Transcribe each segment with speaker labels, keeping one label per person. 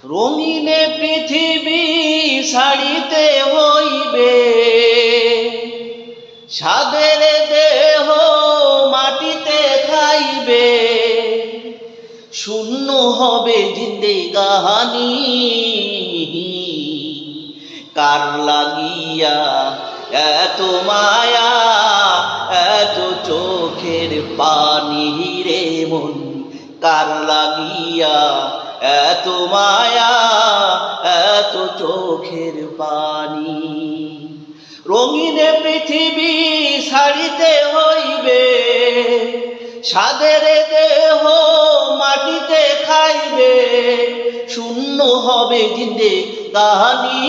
Speaker 1: রঙিনে পৃথিবী ছাড়িতে হইবে, সাদের দেহ মাটিতে খাইবে, শূন্য হবে জিন্দেগানি। কার লাগিয়া এত মায়া, এত চোখের পানি রে মন, কার লাগিয়া এত মায়া, এত চোখের পানি। রঙিনে পৃথিবী ছাড়িতে হইবে, সাদের দেহ মাটিতে খাইবে, শূন্য হবে জিন্দেগানি।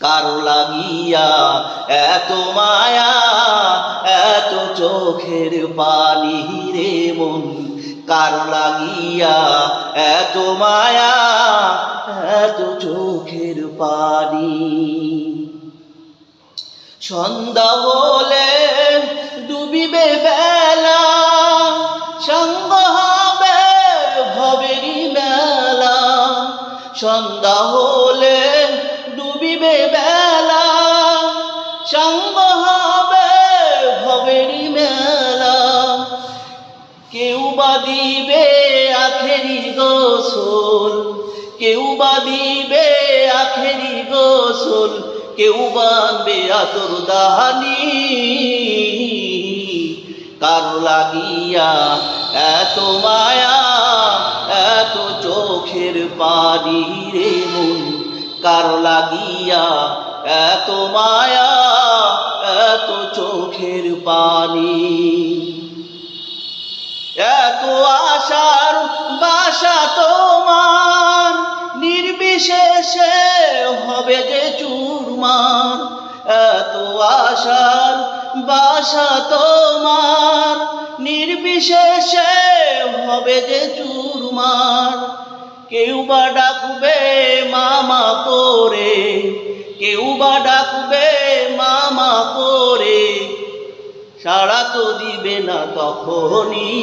Speaker 1: কার লাগিয়া এত মায়া, এত চোখের পানি রে মন, কার লাগিয়া এত মায়া, এত চোখের পানি। সন্ধ্যা হলে ডুবিবে বেলা, সঙ্গ হবে ভবেরই মেলা। সন্ধ্যা হলে ডুবিবে বেলা, সঙ্গ হবে ভবেরই মেলা। কেউ বা দিবে আখেরি গোসল, কেউ বা দিবে আখেরি গোসল, কেউ বাঁধবে আতর দাহানি। কার লাগিয়া এত মায়া, এত চোখের পানি রে মন, কার লাগিয়া এত মায়া, এত চোখের পানি। এত আশার বাসা তোমার, নির্বিশেষে হবে যে চুরমার। এত আশার বাসা তোমার, নির্বিশেষে হবে যে চুরমার। কেউ বা ডাকবে মামা করে, কেউ বা ডাকবে মামা করে, সাড়া তো দিবে না তখনই।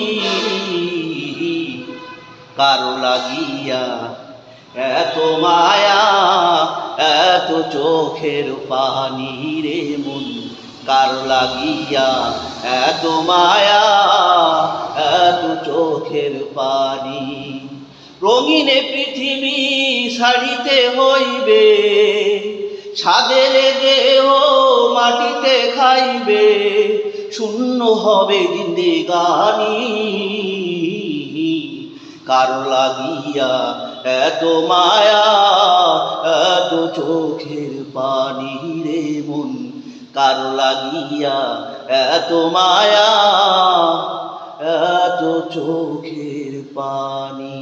Speaker 1: কার লাগিয়া এত মায়া, এত চোখের পানি রে মন, কার লাগিয়া এত মায়া, এত চোখের পানি। রঙিনে পৃথিবী ছাড়িতে হইবে, সাদের দেহ মাটিতে খাইবে, শূন্য হবে জিন্দেগানি। কার লাগিয়া এত মায়া, এত চোখের পানি রে মন, কার লাগিয়া এত মায়া, এত চোখের পানি।